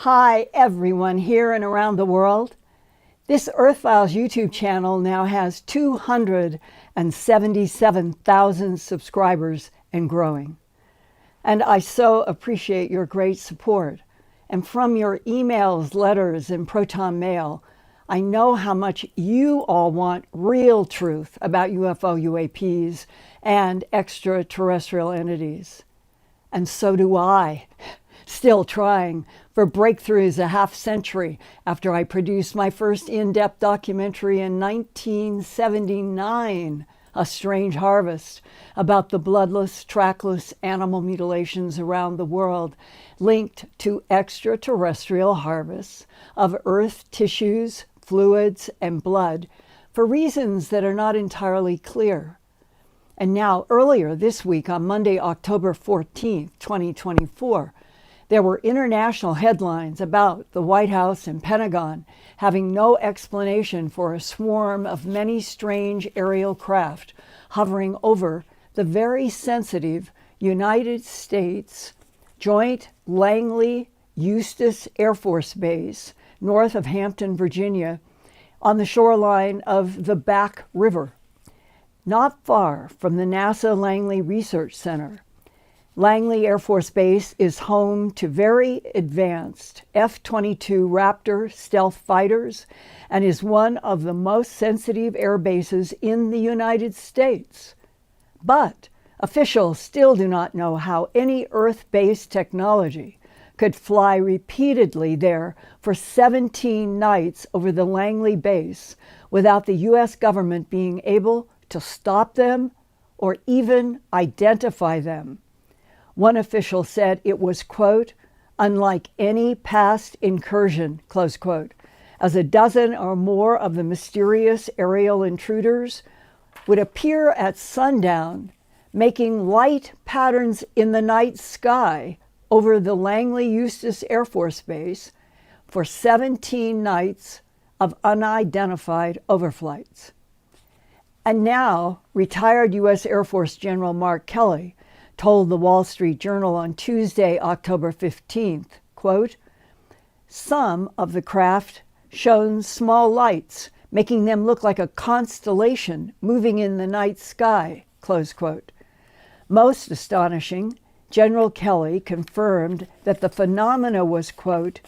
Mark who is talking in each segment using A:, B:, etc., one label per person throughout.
A: Hi, everyone here and around the world. This Earthfiles YouTube channel now has 277,000 subscribers and growing. And I so appreciate your great support. And from your emails, letters, and Proton Mail, I know how much you all want real truth about UFO, UAPs, and extraterrestrial entities. And so do I. Still trying for breakthroughs a half century after I produced my first in-depth documentary in 1979, A Strange Harvest, about the bloodless, trackless animal mutilations around the world linked to extraterrestrial harvests of Earth tissues, fluids, and blood for reasons that are not entirely clear. And now, earlier this week, on Monday, October 14th, 2024, there were international headlines about the White House and Pentagon having no explanation for a swarm of many strange aerial craft hovering over the very sensitive United States Joint Langley-Eustis Air Force Base north of Hampton, Virginia, on the shoreline of the Back River, not far from the NASA Langley Research Center. Langley Air Force Base is home to very advanced F-22 Raptor stealth fighters and is one of the most sensitive air bases in the United States. But officials still do not know how any Earth-based technology could fly repeatedly there for 17 nights over the Langley base without the U.S. government being able to stop them or even identify them. One official said it was, quote, unlike any past incursion, close quote, as a dozen or more of the mysterious aerial intruders would appear at sundown, making light patterns in the night sky over the Langley-Eustis Air Force Base for 17 nights of unidentified overflights. And now, retired U.S. Air Force General Mark Kelly told the Wall Street Journal on Tuesday, October 15th, quote, some of the craft shone small lights, making them look like a constellation moving in the night sky, close quote. Most astonishing, General Kelly confirmed that the phenomena was, quote,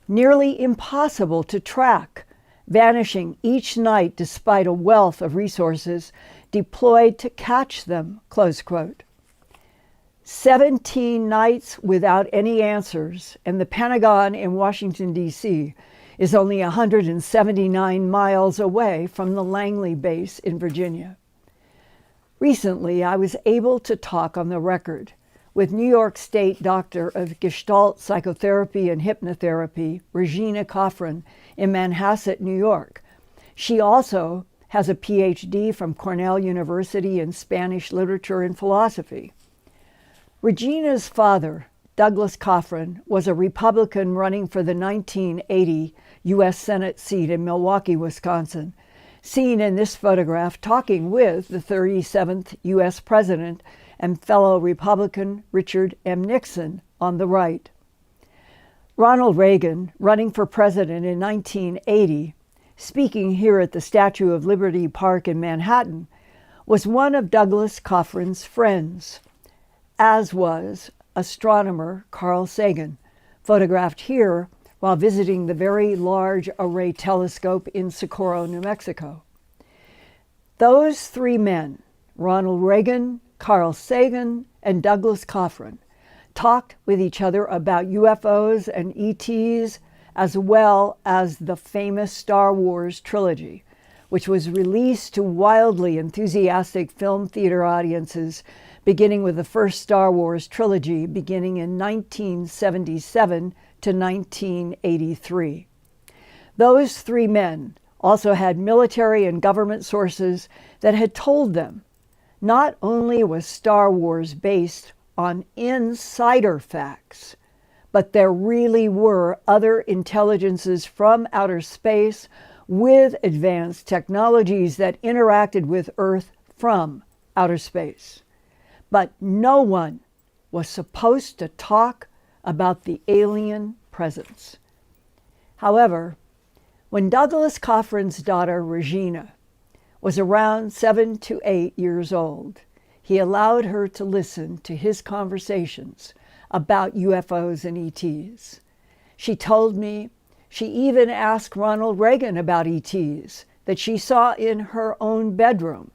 A: nearly impossible to track, vanishing each night despite a wealth of resources deployed to catch them, close quote. 17 nights without any answers, and the Pentagon in Washington, D.C. is only 179 miles away from the Langley base in Virginia. Recently, I was able to talk on the record with New York State Doctor of Gestalt Psychotherapy and Hypnotherapy, Regina Cofrin, in Manhasset, New York. She also has a PhD from Cornell University in Spanish Literature and Philosophy. Regina's father, Douglas Cofrin, was a Republican running for the 1980 U.S. Senate seat in Milwaukee, Wisconsin, seen in this photograph talking with the 37th U.S. President and fellow Republican Richard M. Nixon on the right. Ronald Reagan, running for president in 1980, speaking here at the Statue of Liberty Park in Manhattan, was one of Douglas Cofrin's friends, as was astronomer Carl Sagan, photographed here while visiting the Very Large Array Telescope in Socorro, New Mexico. Those three men, Ronald Reagan, Carl Sagan, and Douglas Cofrin, talked with each other about UFOs and ETs, as well as the famous Star Wars trilogy, which was released to wildly enthusiastic film theater audiences beginning with the first Star Wars trilogy beginning in 1977 to 1983. Those three men also had military and government sources that had told them not only was Star Wars based on insider facts, but there really were other intelligences from outer space with advanced technologies that interacted with Earth from outer space. But no one was supposed to talk about the alien presence. However, when Douglas Cofrin's daughter, Regina, was around 7 to 8 years old, he allowed her to listen to his conversations about UFOs and ETs. She told me she even asked Ronald Reagan about ETs that she saw in her own bedroom.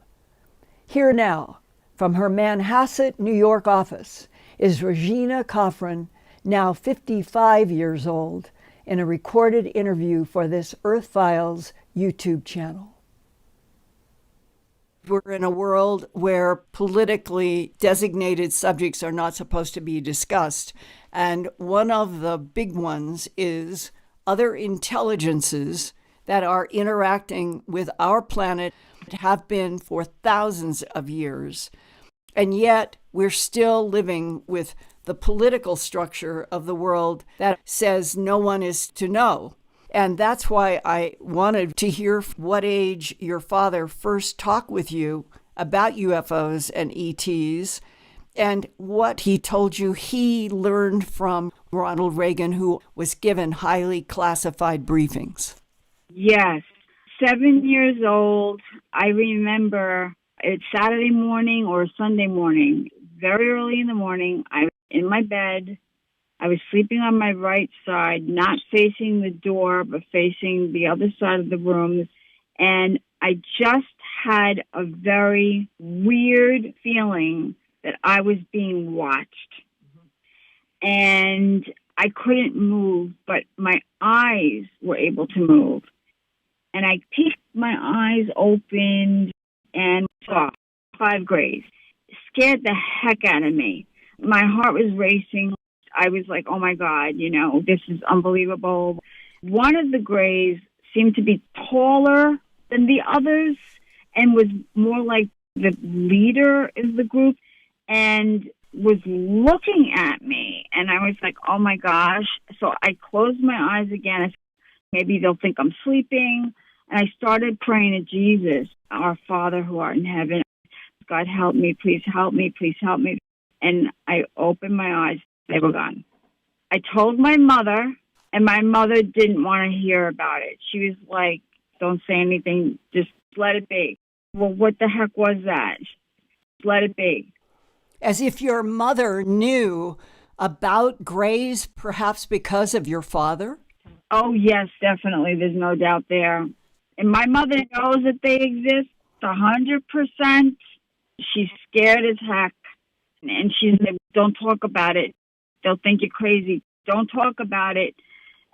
A: Here now, from her Manhasset, New York office, is Regina Cofrin, now 55 years old, in a recorded interview for this Earthfiles YouTube channel. We're in a world where politically designated subjects are not supposed to be discussed. And one of the big ones is other intelligences that are interacting with our planet, have been for thousands of years. And yet we're still living with the political structure of the world that says no one is to know. And that's why I wanted to hear what age your father first talked with you about UFOs and ETs, and what he told you he learned from Ronald Reagan, who was given highly classified briefings.
B: Yes. 7 years old, I remember it's Saturday morning or Sunday morning, very early in the morning. I was in my bed. I was sleeping on my right side, not facing the door, but facing the other side of the room. And I just had a very weird feeling that I was being watched. And I couldn't move, but my eyes were able to move. And I peeked my eyes open and saw 5 grays. It scared the heck out of me. My heart was racing. I was like, oh my God, this is unbelievable. One of the grays seemed to be taller than the others and was more like the leader of the group and was looking at me. And I was like, oh my gosh. So I closed my eyes again. I said, maybe they'll think I'm sleeping. And I started praying to Jesus, our Father who art in heaven. God, help me, please help me, please help me. And I opened my eyes. They were gone. I told my mother, and my mother didn't want to hear about it. She was like, don't say anything, just let it be. Well, what the heck was that? Let it be.
A: As if your mother knew about grays, perhaps because of your father?
B: Oh, yes, definitely. There's no doubt there. And my mother knows that they exist 100%. She's scared as heck. And she said, don't talk about it. They'll think you're crazy. Don't talk about it.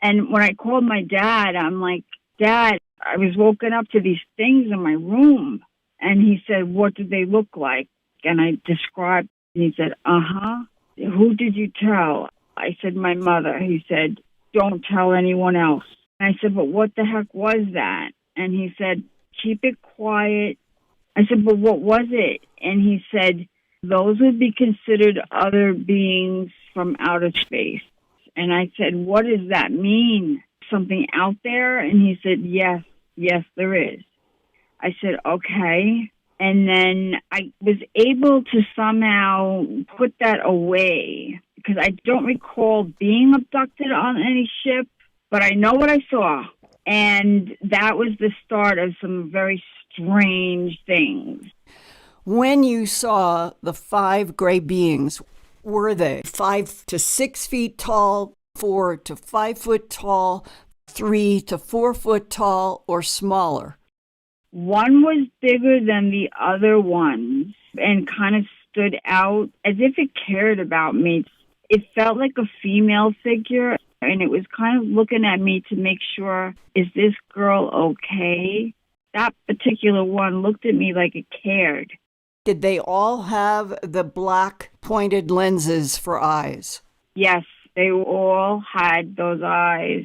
B: And when I called my dad, I'm like, Dad, I was woken up to these things in my room. And he said, what did they look like? And I described, and he said, uh-huh. Who did you tell? I said, my mother. He said, don't tell anyone else. And I said, but what the heck was that? And he said, keep it quiet. I said, but what was it? And he said, those would be considered other beings from outer space. And I said, what does that mean? Something out there? And he said, yes, there is. I said, okay. And then I was able to somehow put that away because I don't recall being abducted on any ship, but I know what I saw. And that was the start of some very strange things.
A: When you saw the 5 gray beings, were they 5 to 6 feet tall, 4 to 5 foot tall, 3 to 4 foot tall, or smaller?
B: One was bigger than the other ones and kind of stood out as if it cared about me. It felt like a female figure, and it was kind of looking at me to make sure, is this girl okay? That particular one looked at me like it cared.
A: Did they all have the black pointed lenses for eyes?
B: Yes, they all had those eyes.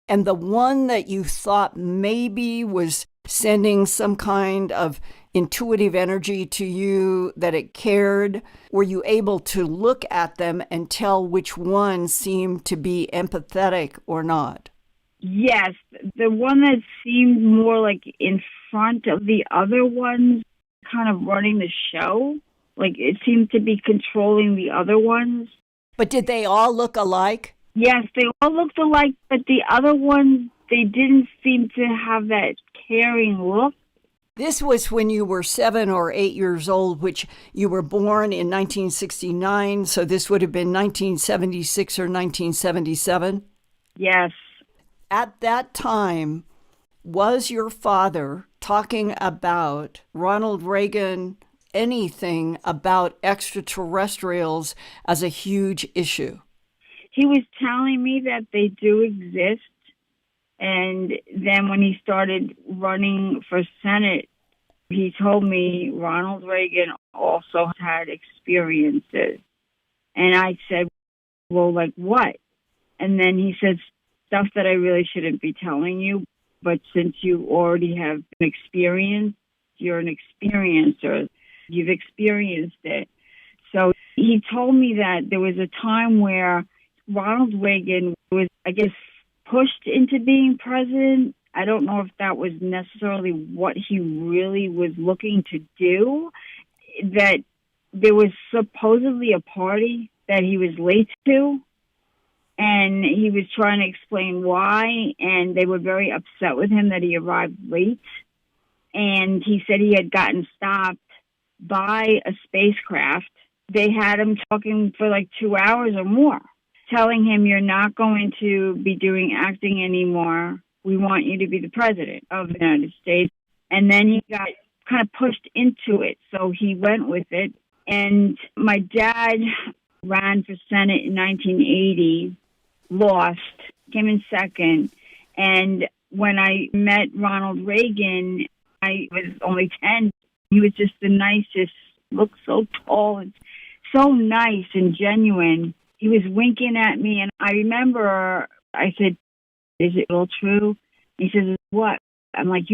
A: And the one that you thought maybe was sending some kind of intuitive energy to you, that it cared, were you able to look at them and tell which one seemed to be empathetic or not?
B: Yes, the one that seemed more like in front of the other ones, kind of running the show. Like it seemed to be controlling the other ones.
A: But did they all look alike?
B: Yes, they all looked alike, but the other ones, they didn't seem to have that caring look.
A: This was when you were 7 or 8 years old, which you were born in 1969. So this would have been 1976 or 1977.
B: Yes.
A: At that time, was your father talking about Ronald Reagan, anything about extraterrestrials as a huge issue?
B: He was telling me that they do exist. And then when he started running for Senate, he told me Ronald Reagan also had experiences. And I said, well, like what? And then he said stuff that I really shouldn't be telling you. But since you already have an experience, you're an experiencer. You've experienced it. So he told me that there was a time where Ronald Reagan was, I guess, pushed into being president. I don't know if that was necessarily what he really was looking to do. That there was supposedly a party that he was late to, and he was trying to explain why, and they were very upset with him that he arrived late. And he said he had gotten stopped by a spacecraft. They had him talking for like 2 hours or more, telling him, you're not going to be doing acting anymore. We want you to be the president of the United States. And then he got kind of pushed into it. So he went with it. And my dad ran for Senate in 1980, lost, came in second. And when I met Ronald Reagan, I was only 10. He was just the nicest, looked so tall and so nice and genuine. He was winking at me, and I remember I said, is it all true? He says, what? I'm like,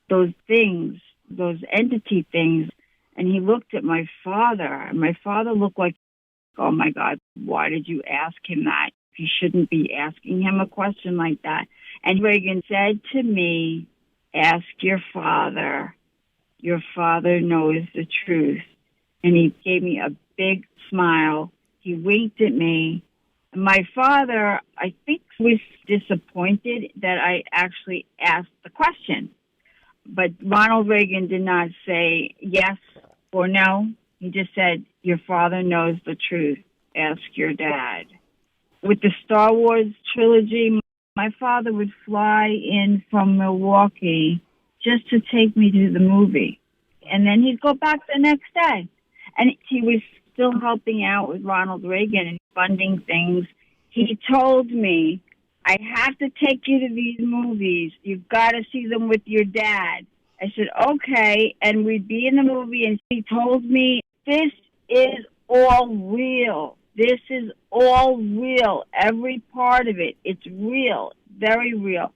B: those things, those entity things. And he looked at my father, and my father looked like, oh my God, why did you ask him that? You shouldn't be asking him a question like that. And Reagan said to me, ask your father. Your father knows the truth. And he gave me a big smile. He winked at me. My father, I think, was disappointed that I actually asked the question. But Ronald Reagan did not say yes or no. He just said, your father knows the truth. Ask your dad. With the Star Wars trilogy, my father would fly in from Milwaukee just to take me to the movie. And then he'd go back the next day. And he was still helping out with Ronald Reagan and funding things. He told me, I have to take you to these movies. You've got to see them with your dad. I said, okay. And we'd be in the movie, and he told me, this is all real. This is all real. Every part of it. It's real. Very real.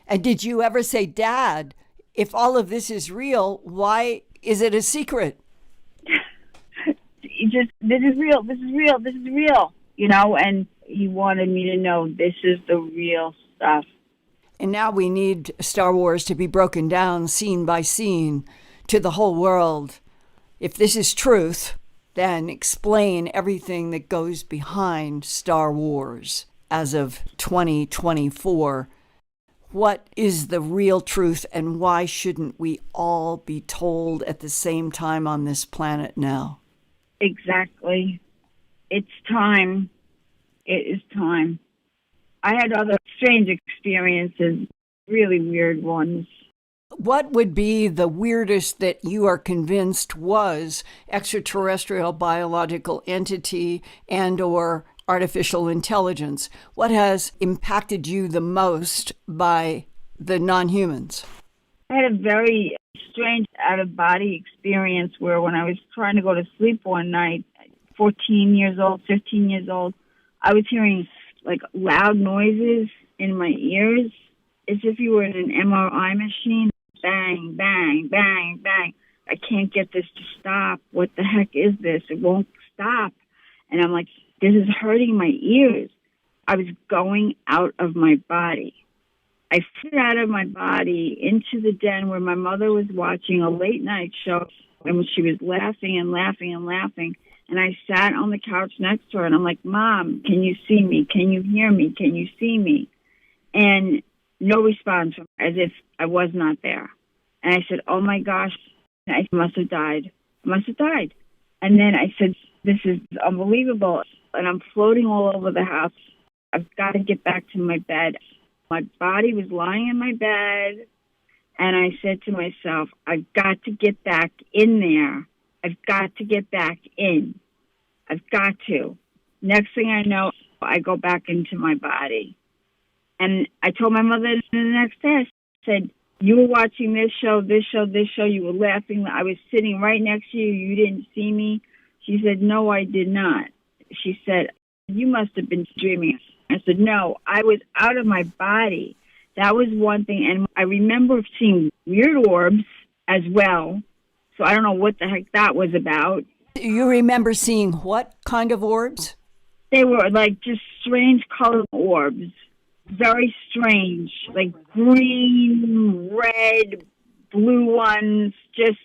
A: And did you ever say, Dad, if all of this is real, why is it a secret?
B: This is real. This is real. This is real. And he wanted me to know this is the real stuff.
A: And now we need Star Wars to be broken down scene by scene to the whole world. If this is truth, then explain everything that goes behind Star Wars as of 2024. What is the real truth, and why shouldn't we all be told at the same time on this planet now?
B: Exactly. It's time. It is time. I had other strange experiences, really weird ones.
A: What would be the weirdest that you are convinced was extraterrestrial biological entity and or artificial intelligence? What has impacted you the most by the non-humans?
B: I had a very strange out-of-body experience where when I was trying to go to sleep one night, 14 years old, 15 years old, I was hearing like loud noises in my ears as if you were in an MRI machine. Bang, bang, bang, bang. I can't get this to stop. What the heck is this? It won't stop. And I'm like, this is hurting my ears. I was going out of my body. I fit out of my body into the den where my mother was watching a late night show, and she was laughing and laughing and laughing. And I sat on the couch next to her, and I'm like, Mom, can you see me? Can you hear me? Can you see me? And no response, as if I was not there. And I said, oh, my gosh, I must have died. I must have died. And then I said, this is unbelievable. And I'm floating all over the house. I've got to get back to my bed. My body was lying in my bed. And I said to myself, I've got to get back in there. I've got to get back in. I've got to. Next thing I know, I go back into my body. And I told my mother the next day, I said, you were watching this show, this show, this show. You were laughing. I was sitting right next to you. You didn't see me. She said, no, I did not. She said, you must have been dreaming. I said, no, I was out of my body. That was one thing. And I remember seeing weird orbs as well. So I don't know what the heck that was about.
A: You remember seeing what kind of orbs?
B: They were like just strange colored orbs. Very strange, like green, red, blue ones, just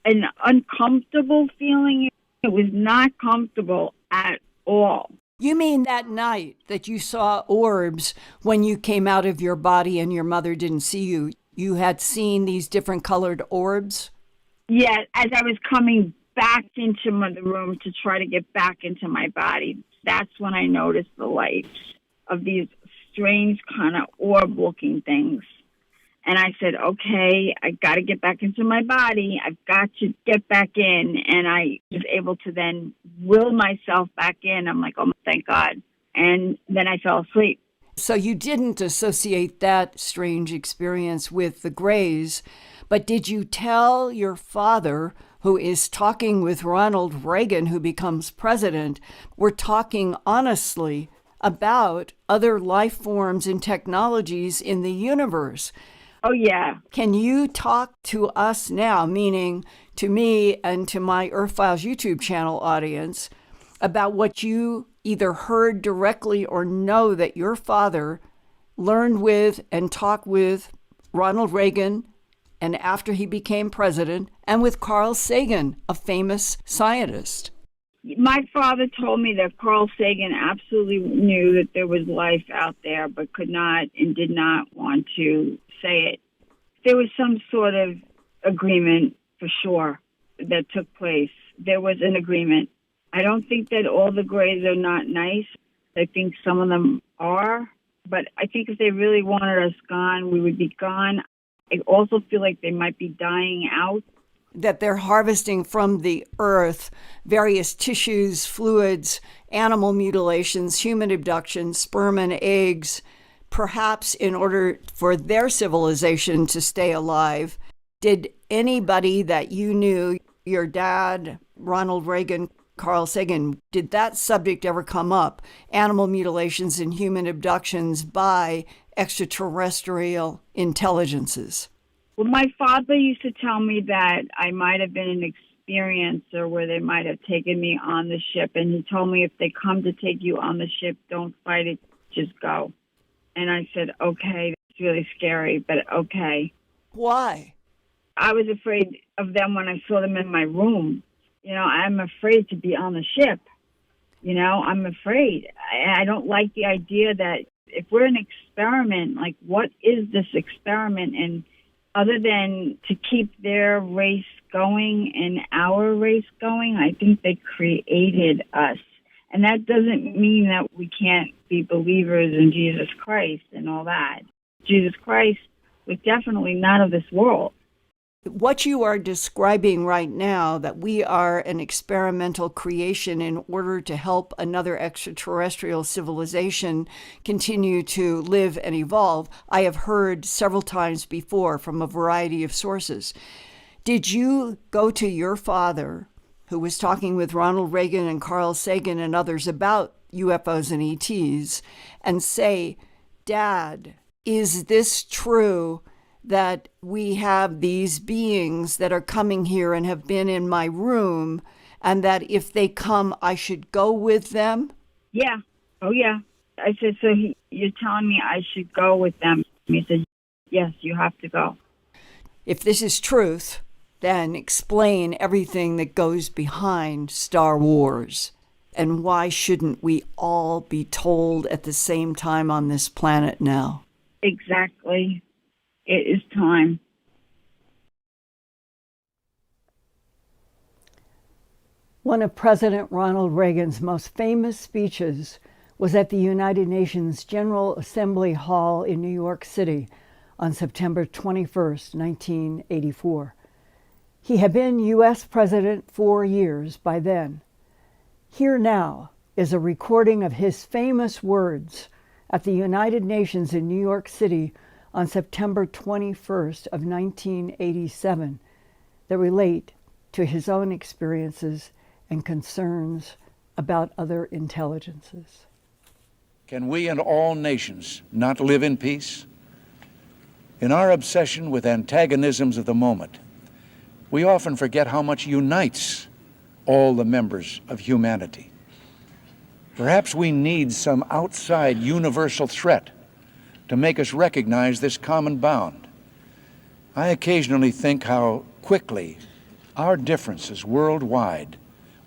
B: an uncomfortable feeling. It was not comfortable at all.
A: You mean that night that you saw orbs when you came out of your body and your mother didn't see you? You had seen these different colored orbs?
B: Yeah, as I was coming back into the room to try to get back into my body, that's when I noticed the lights of these strange kind of orb-looking things. And I said, okay, I got to get back into my body. I've got to get back in. And I was able to then will myself back in. I'm like, oh, thank God. And then I fell asleep.
A: So you didn't associate that strange experience with the Greys, but did you tell your father, who is talking with Ronald Reagan, who becomes president, we're talking honestly about other life forms and technologies in the universe?
B: Oh, yeah.
A: Can you talk to us now, meaning to me and to my Earthfiles YouTube channel audience, about what you either heard directly or know that your father learned with and talked with Ronald Reagan, and after he became president, and with Carl Sagan, a famous scientist?
B: My father told me that Carl Sagan absolutely knew that there was life out there, but could not and did not want to say it. There was some sort of agreement, for sure, that took place. There was an agreement. I don't think that all the Greys are not nice. I think some of them are. But I think if they really wanted us gone, we would be gone. I also feel like they might be dying out.
A: That they're harvesting from the earth various tissues, fluids, animal mutilations, human abductions, sperm and eggs, perhaps in order for their civilization to stay alive. Did anybody that you knew, your dad, Ronald Reagan, Carl Sagan, did that subject ever come up? Animal mutilations and human abductions by extraterrestrial intelligences?
B: Well, my father used to tell me that I might have been an experiencer where they might have taken me on the ship. And he told me, if they come to take you on the ship, don't fight it, just go. And I said, okay, it's really scary, but okay.
A: Why?
B: I was afraid of them when I saw them in my room. You know, I'm afraid to be on the ship. You know, I'm afraid. I don't like the idea that if we're an experiment, like, what is this experiment? And other than to keep their race going and our race going, I think they created us. And that doesn't mean that we can't be believers in Jesus Christ and all that. Jesus Christ was definitely not of this world.
A: What you are describing right now, that we are an experimental creation in order to help another extraterrestrial civilization continue to live and evolve, I have heard several times before from a variety of sources. Did you go to your father, who was talking with Ronald Reagan and Carl Sagan and others about UFOs and ETs, and say, Dad, is this true that we have these beings that are coming here and have been in my room, and that if they come, I should go with them?
B: Yeah. Oh, yeah. I said, so you're telling me I should go with them? He said, yes, you have to go.
A: If this is truth, then explain everything that goes behind Star Wars. And why shouldn't we all be told at the same time on this planet now?
B: Exactly. It is time.
A: One of President Ronald Reagan's most famous speeches was at the United Nations General Assembly Hall in New York City on September 21st, 1984. He had been U.S. President 4 years by then. Here now is a recording of his famous words at the United Nations in New York City on September 21st of 1987 that relate to his own experiences and concerns about other intelligences.
C: Can we and all nations not live in peace? In our obsession with antagonisms of the moment, we often forget how much unites all the members of humanity. Perhaps we need some outside universal threat to make us recognize this common bound. I occasionally think how quickly our differences worldwide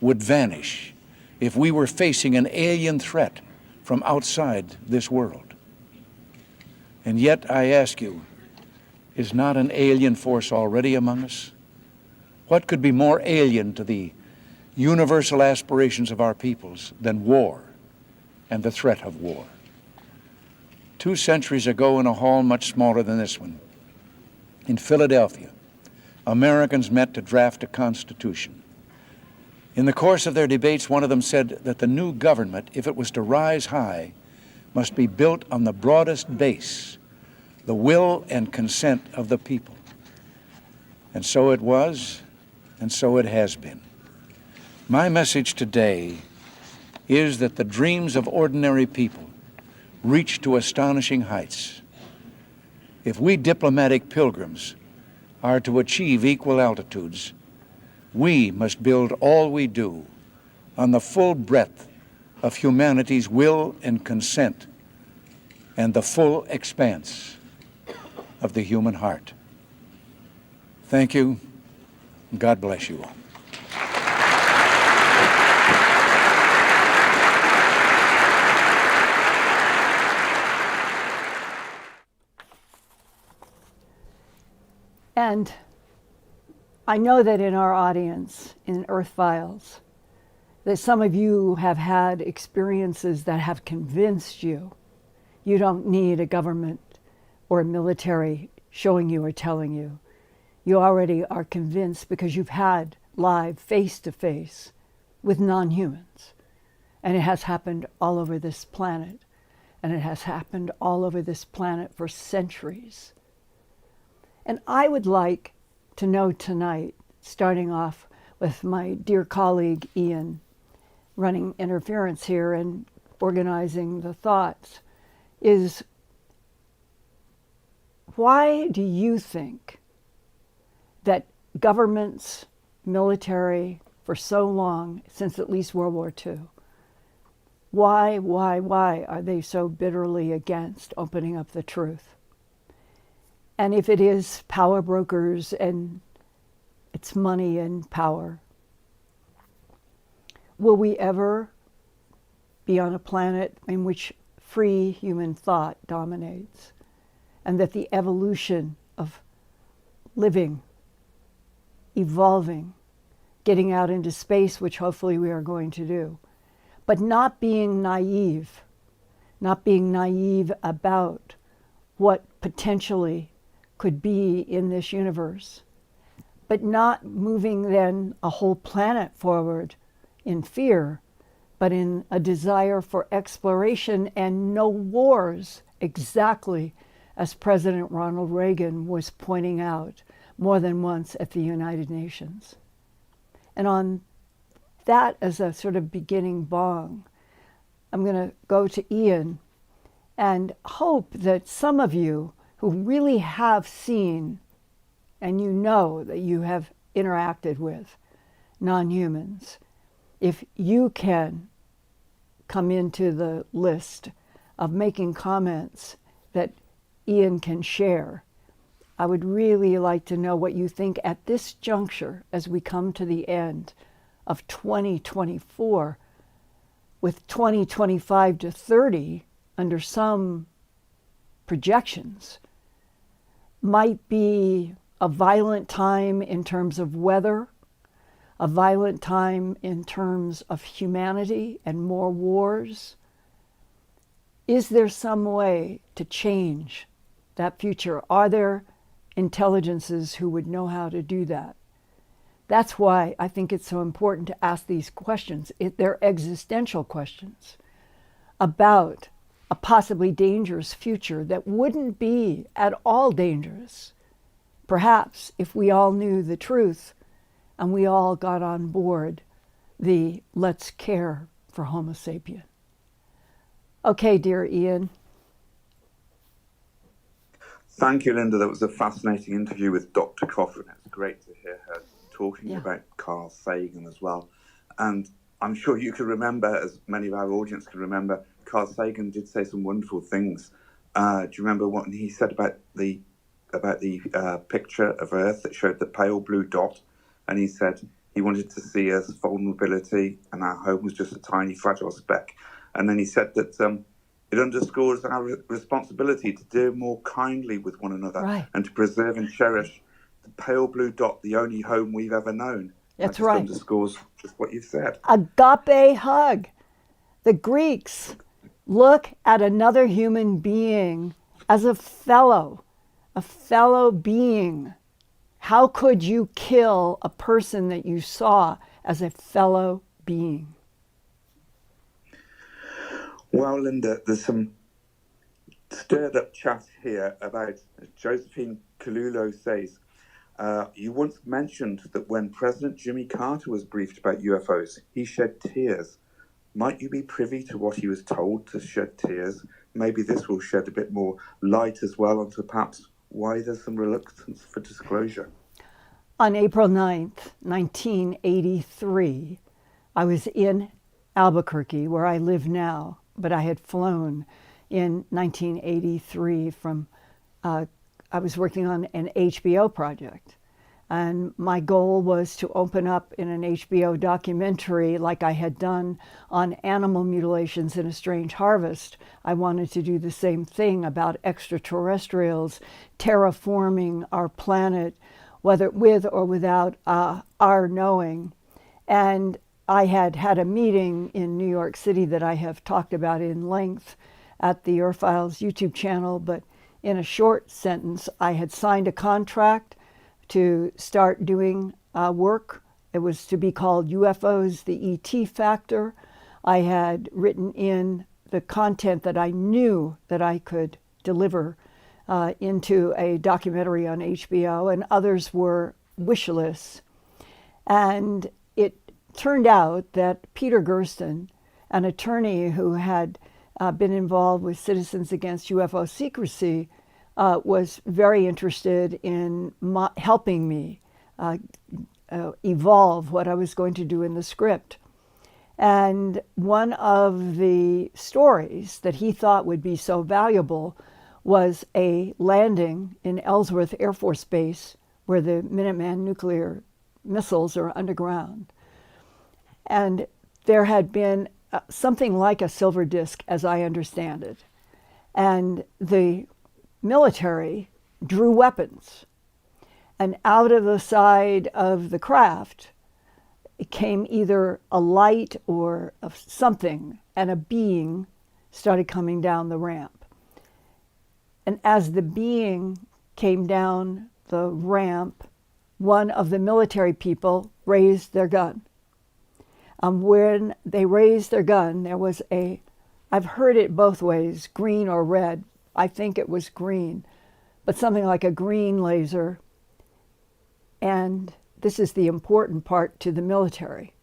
C: would vanish if we were facing an alien threat from outside this world. And yet, I ask you, is not an alien force already among us? What could be more alien to the universal aspirations of our peoples than war and the threat of war? 2 centuries ago, in a hall much smaller than this one, in Philadelphia, Americans met to draft a constitution. In the course of their debates, one of them said that the new government, if it was to rise high, must be built on the broadest base, the will and consent of the people. And so it was, and so it has been. My message today is that the dreams of ordinary people reach to astonishing heights. If we diplomatic pilgrims are to achieve equal altitudes, we must build all we do on the full breadth of humanity's will and consent and the full expanse of the human heart. Thank you. God bless you all.
A: And I know that in our audience, in Earthfiles, that some of you have had experiences that have convinced you you don't need a government or a military showing you or telling you. You already are convinced because you've had live face-to-face with non-humans. And it has happened all over this planet. And it has happened all over this planet for centuries. And I would like to know tonight, starting off with my dear colleague Ian, running interference here and organizing the thoughts, is why do you think that governments, military, for so long, since at least World War II, why are they so bitterly against opening up the truth? And if it is power brokers and it's money and power, will we ever be on a planet in which free human thought dominates, and that the evolution of living, evolving, getting out into space, which hopefully we are going to do, but not being naive about what potentially could be in this universe, but not moving then a whole planet forward in fear, but in a desire for exploration and no wars, exactly as President Ronald Reagan was pointing out more than once at the United Nations. And on that as a sort of beginning bong, I'm going to go to Ian and hope that some of you who really have seen, and you know that you have interacted with non-humans, if you can come into the list of making comments that Ian can share, I would really like to know what you think at this juncture as we come to the end of 2024, with 2025 to 30 under some projections might be a violent time in terms of weather, a violent time in terms of humanity and more wars. Is there some way to change that future? Are there intelligences who would know how to do that? That's why I think it's so important to ask these questions. They're existential questions about a possibly dangerous future that wouldn't be at all dangerous, perhaps if we all knew the truth and we all got on board the let's care for Homo sapien. Okay, dear Ian.
D: Thank you, Linda. That was a fascinating interview with Dr. Cofrin. It's great to hear her talking about Carl Sagan as well. And I'm sure you can remember, as many of our audience can remember, Carl Sagan did say some wonderful things. Do you remember what he said about the picture of Earth that showed the pale blue dot? And he said he wanted to see Earth's vulnerability and our home was just a tiny fragile speck. And then he said that it underscores our responsibility to deal more kindly with one another and to preserve and cherish the pale blue dot, the only home we've ever known.
A: That's right.
D: Underscores just what you've said.
A: Agape hug. The Greeks look at another human being as a fellow being. How could you kill a person that you saw as a fellow being?
D: Well, Linda, there's some stirred up chat here about Josephine Kalulo says, you once mentioned that when President Jimmy Carter was briefed about UFOs, he shed tears. Might you be privy to what he was told to shed tears? Maybe this will shed a bit more light as well onto perhaps why there's some reluctance for disclosure.
A: On April 9th, 1983, I was in Albuquerque, where I live now, but I had flown in 1983 from, I was working on an HBO project. And my goal was to open up in an HBO documentary like I had done on animal mutilations in A Strange Harvest. I wanted to do the same thing about extraterrestrials terraforming our planet, whether with or without our knowing. And I had had a meeting in New York City that I have talked about in length at the Earthfiles YouTube channel, but in a short sentence, I had signed a contract to start doing work. It was to be called UFOs, the ET Factor. I had written in the content that I knew that I could deliver into a documentary on HBO, and others were wish lists. And it turned out that Peter Gersten, an attorney who had been involved with Citizens Against UFO Secrecy, was very interested in helping me evolve what I was going to do in the script. And one of the stories that he thought would be so valuable was a landing in Ellsworth Air Force Base, where the Minuteman nuclear missiles are underground. And there had been something like a silver disc, as I understand it. And the military drew weapons. And out of the side of the craft, it came either a light or something, and a being started coming down the ramp. And as the being came down the ramp, one of the military people raised their gun. When they raised their gun, there was I've heard it both ways, green or red. I think it was green, but something like a green laser. And this is the important part to the military.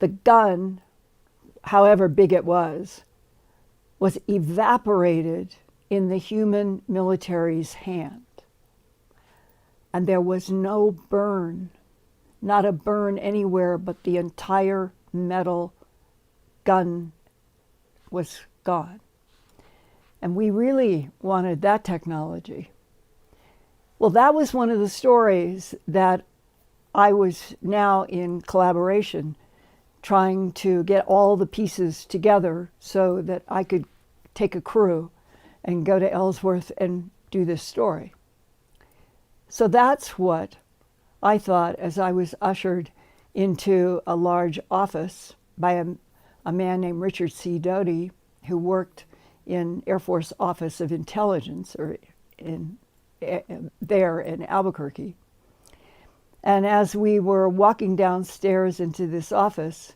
A: The gun, however big it was evaporated in the human military's hand. And there was no burn, not a burn anywhere, but the entire metal gun was gone. And we really wanted that technology. Well, that was one of the stories that I was now in collaboration trying to get all the pieces together so that I could take a crew and go to Ellsworth and do this story. So that's what I thought as I was ushered into a large office by a man named Richard C. Doty, who worked in Air Force Office of Intelligence or there in Albuquerque. And as we were walking downstairs into this office,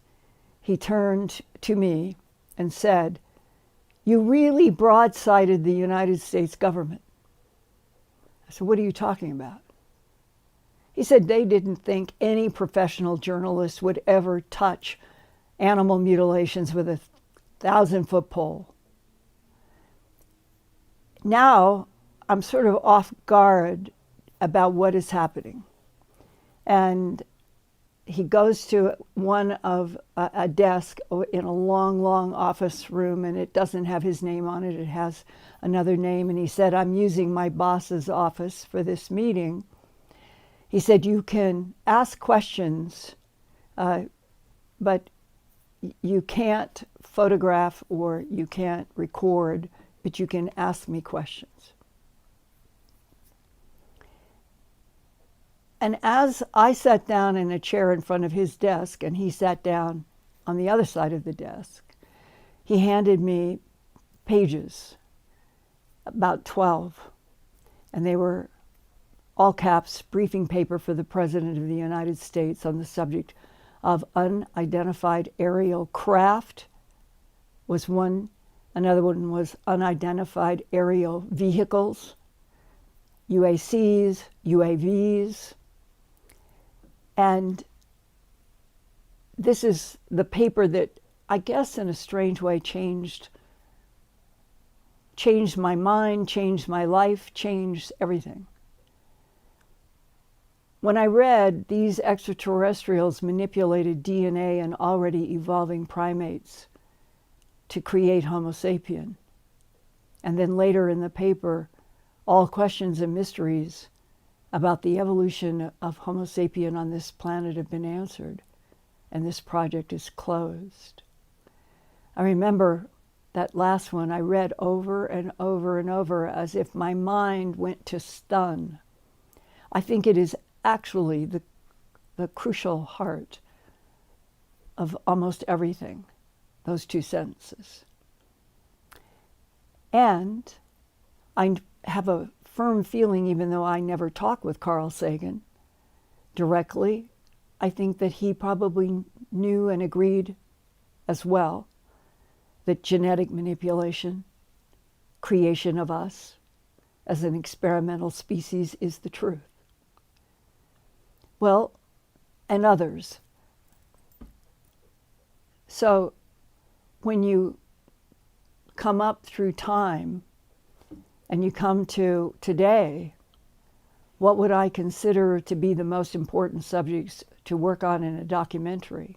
A: he turned to me and said, "You really broadsided the United States government." I said, "What are you talking about?" He said they didn't think any professional journalist would ever touch animal mutilations with a 1,000-foot pole. Now I'm sort of off guard about what is happening. And he goes to one of a desk in a long, long office room, and it doesn't have his name on it. It has another name. And he said, "I'm using my boss's office for this meeting." He said, "You can ask questions, but you can't photograph or you can't record, but you can ask me questions." And as I sat down in a chair in front of his desk and he sat down on the other side of the desk, he handed me pages, about 12, and they were all caps briefing paper for the President of the United States on the subject of unidentified aerial craft was one. Another one was unidentified aerial vehicles, UACs, UAVs. And this is the paper that I guess in a strange way changed my mind, changed my life, changed everything. When I read these extraterrestrials manipulated DNA in already evolving primates to create Homo sapien, and then later in the paper, all questions and mysteries about the evolution of Homo sapien on this planet have been answered, and this project is closed. I remember that last one I read over and over and over as if my mind went to stun. I think it is actually the crucial heart of almost everything, those two sentences. And I have a firm feeling, even though I never talk with Carl Sagan directly, I think that he probably knew and agreed as well that genetic manipulation, creation of us as an experimental species is the truth. Well, and others. So when you come up through time and you come to today, what would I consider to be the most important subjects to work on in a documentary?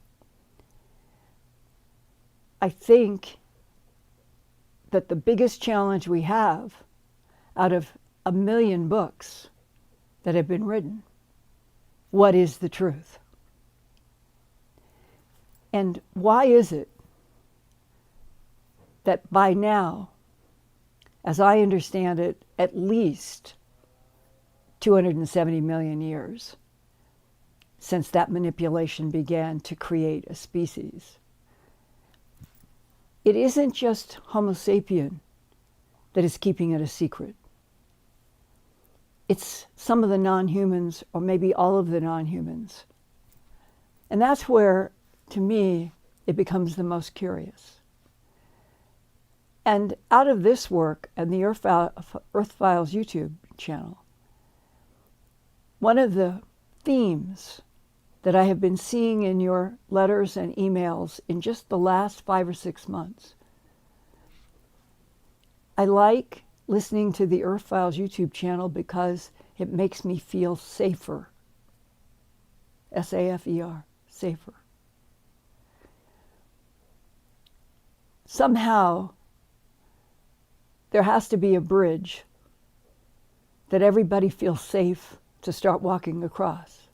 A: I think that the biggest challenge we have out of 1 million books that have been written, what is the truth? And why is it that by now, as I understand it, at least 270 million years since that manipulation began to create a species, it isn't just Homo sapien that is keeping it a secret. It's some of the non-humans, or maybe all of the non-humans. And that's where, to me, it becomes the most curious. And out of this work and the Earthfiles YouTube channel, one of the themes that I have been seeing in your letters and emails in just the last 5 or 6 months, I like listening to the Earthfiles YouTube channel because it makes me feel safer. S-A-F-E-R, safer. Somehow, there has to be a bridge that everybody feels safe to start walking across.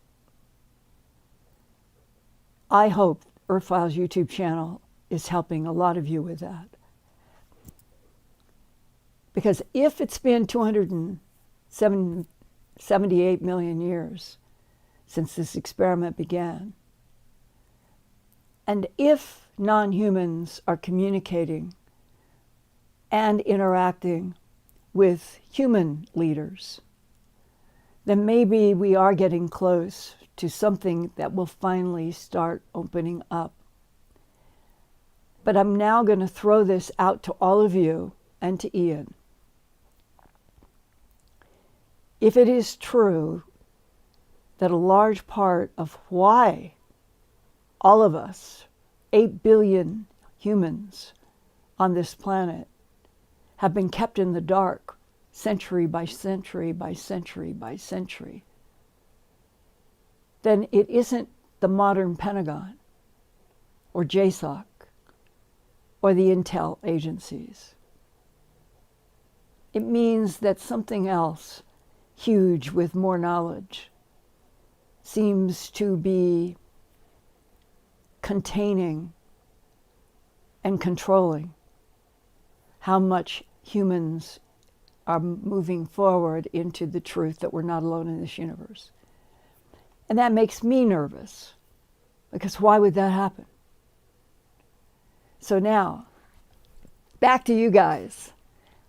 A: I hope Earthfiles YouTube channel is helping a lot of you with that. Because if it's been 278 million years since this experiment began, and if non-humans are communicating and interacting with human leaders, then maybe we are getting close to something that will finally start opening up. But I'm now going to throw this out to all of you and to Ian. If it is true that a large part of why all of us, 8 billion humans on this planet, have been kept in the dark century by century by century by century, then it isn't the modern Pentagon or JSOC or the intel agencies. It means that something else huge with more knowledge seems to be containing and controlling how much humans are moving forward into the truth that we're not alone in this universe. And that makes me nervous, because why would that happen? So now, back to you guys.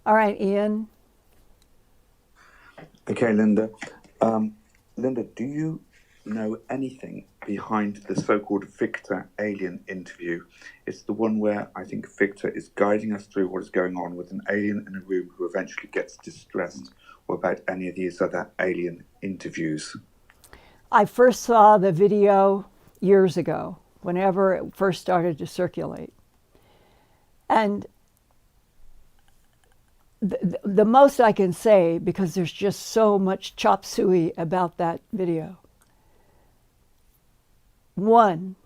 A: All right, Ian.
D: Okay, Linda. Linda, do you know anything behind the so-called Victor alien interview? It's the one where I think Victor is guiding us through what is going on with an alien in a room who eventually gets distressed, or about any of these other alien interviews.
A: I first saw the video years ago, whenever it first started to circulate. And the most I can say, because there's just so much chop suey about that video. One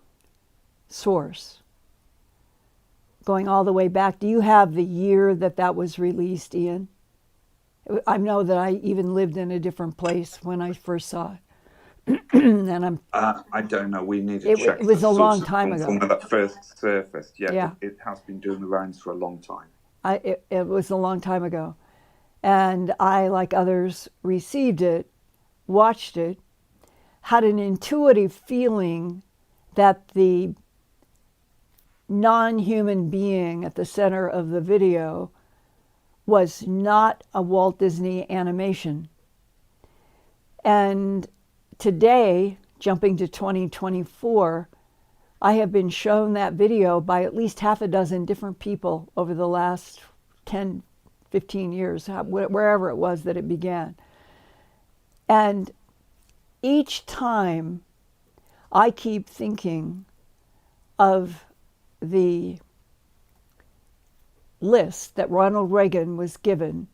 A: source, going all the way back. Do you have the year that that was released, Ian? I know that I even lived in a different place when I first saw it. And
D: I don't know. We need to check.
A: It was a long time ago.
D: From when that first surfaced.
A: Yeah.
D: It has been doing the rounds for a long time.
A: It was a long time ago. And I, like others, received it, watched it, had an intuitive feeling that the non-human being at the center of the video was not a Walt Disney animation. And today, jumping to 2024, I have been shown that video by at least half a dozen different people over the last 10, 15 years, wherever it was that it began. And each time I keep thinking of the list that Ronald Reagan was given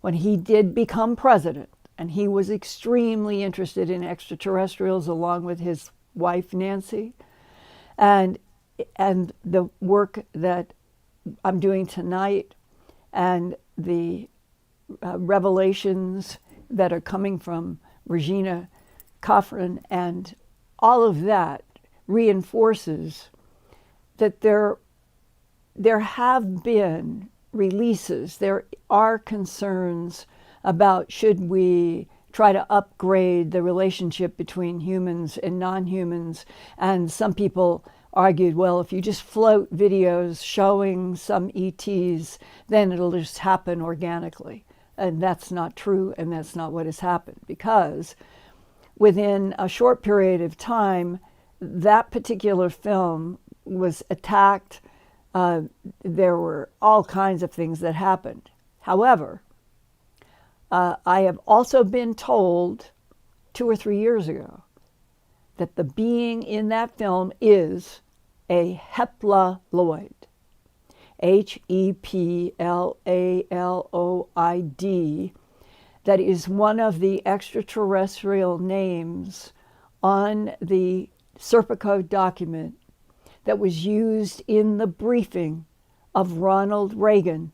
A: when he did become president, and he was extremely interested in extraterrestrials along with his wife, Nancy. And the work that I'm doing tonight and the revelations that are coming from Regina Cofrin, and all of that reinforces that there have been releases. There are concerns about should we try to upgrade the relationship between humans and non-humans. And some people argued, well, if you just float videos showing some ETs, then it'll just happen organically. And that's not true, and that's not what has happened, because within a short period of time, that particular film was attacked. There were all kinds of things that happened. However, I have also been told 2 or 3 years ago that the being in that film is a Heploid, Heplaloid, that is one of the extraterrestrial names on the Serpico document that was used in the briefing of Ronald Reagan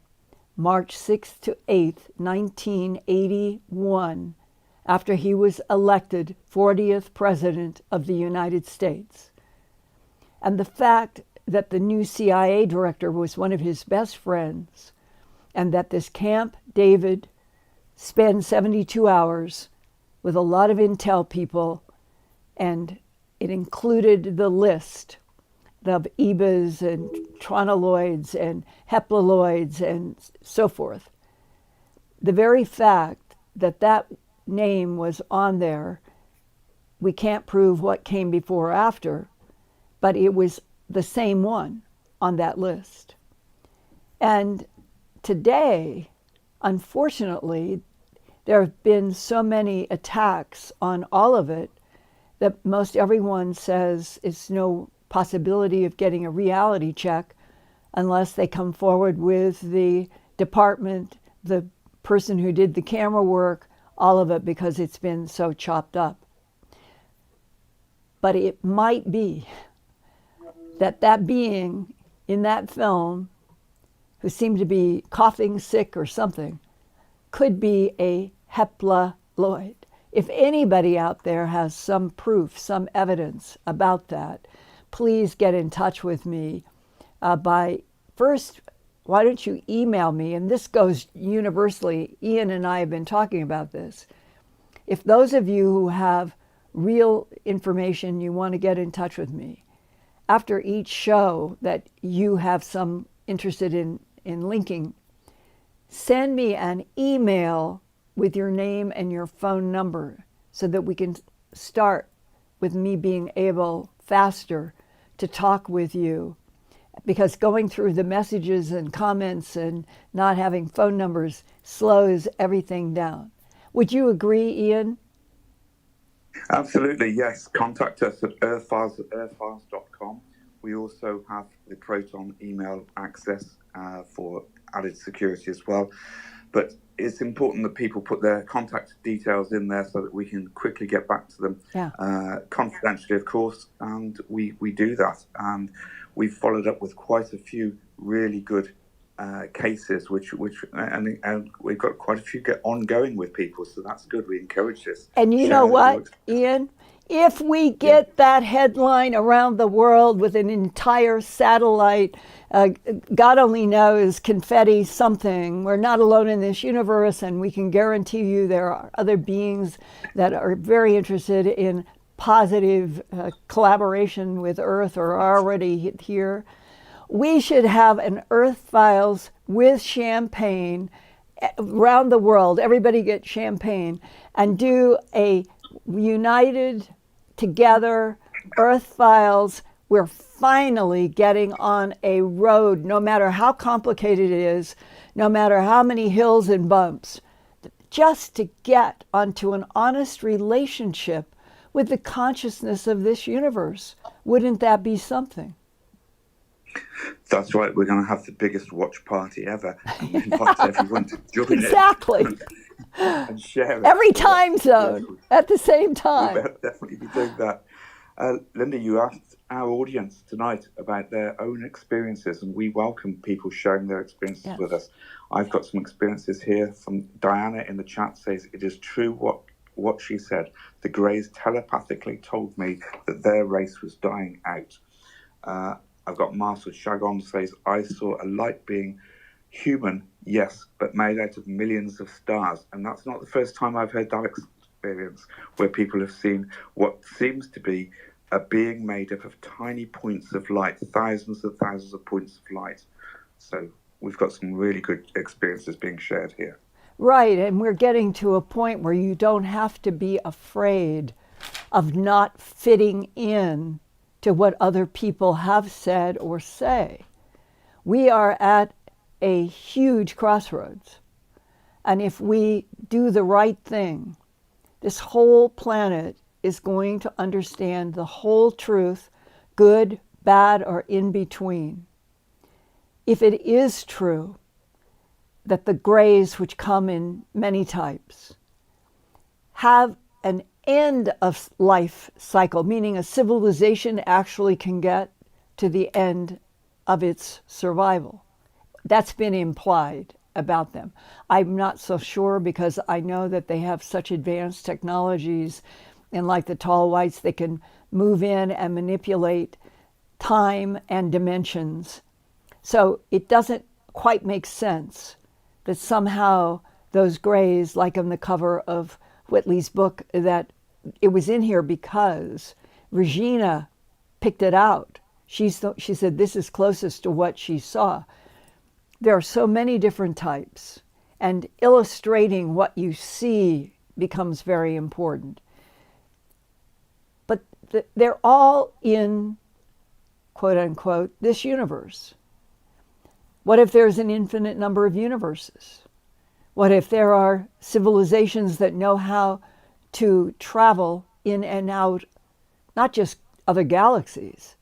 A: March 6th to 8th, 1981, after he was elected 40th President of the United States. And the fact that the new CIA director was one of his best friends, and that this Camp David spent 72 hours with a lot of intel people, and it included the list of EBAs and tronoloids and heptaloids and so forth. The very fact that that name was on there, we can't prove what came before or after, but it was the same one on that list. And today, unfortunately, there have been so many attacks on all of it that most everyone says it's no possibility of getting a reality check unless they come forward with the department, the person who did the camera work, all of it, because it's been so chopped up. But it might be that that being in that film, who seemed to be coughing sick or something, could be a heptaloid. If anybody out there has some proof, some evidence about that, please get in touch with me by first, why don't you email me? And this goes universally. Ian and I have been talking about this. If those of you who have real information, you want to get in touch with me, after each show that you have some interested in linking, send me an email with your name and your phone number so that we can start with me being able faster to talk with you, because going through the messages and comments and not having phone numbers slows everything down. Would you agree, Ian?
D: Absolutely, yes. Contact us at earthfiles@earthfiles.com. We also have the Proton email access for added security as well. But it's important that people put their contact details in there so that we can quickly get back to them, confidentially, of course, and we do that. And we've followed up with quite a few really good cases, and we've got quite a few ongoing with people, so that's good. We encourage this.
A: And you know what, Ian? If we get that headline around the world with an entire satellite, God only knows, confetti something, we're not alone in this universe, and we can guarantee you there are other beings that are very interested in positive collaboration with Earth or are already here. We should have an Earthfiles with champagne around the world. Everybody get champagne and do a united together Earthfiles. We're finally getting on a road, no matter how complicated it is, no matter how many hills and bumps, just to get onto an honest relationship with the consciousness of this universe. Wouldn't that be something?
D: That's right. We're going to have the biggest watch party ever. Invite everyone to join
A: exactly.
D: And share it.
A: Every time zone at the same time.
D: We'll definitely be doing that. Linda, you asked our audience tonight about their own experiences, and we welcome people sharing their experiences with us. I've got some experiences here from Diana in the chat. Says it is true what she said. The Greys telepathically told me that their race was dying out. I've got Marcel Chagon says, I saw a light being human, yes, but made out of millions of stars. And that's not the first time I've heard that experience, where people have seen what seems to be a being made up of tiny points of light, thousands of points of light. So we've got some really good experiences being shared here.
A: Right, and we're getting to a point where you don't have to be afraid of not fitting in to what other people have said or say. We are at a huge crossroads. And if we do the right thing, this whole planet is going to understand the whole truth, good, bad, or in between. If it is true that the Greys, which come in many types, have an end of life cycle, meaning a civilization actually can get to the end of its survival. That's been implied about them. I'm not so sure because I know that they have such advanced technologies, and like the tall whites, they can move in and manipulate time and dimensions. So it doesn't quite make sense that somehow those grays, like on the cover of Whitley's book, that it was in here because Regina picked it out. She said this is closest to what she saw. There are so many different types, and illustrating what you see becomes very important. But they're all in, quote unquote, this universe. What if there's an infinite number of universes? What if there are civilizations that know how to travel in and out, not just other galaxies,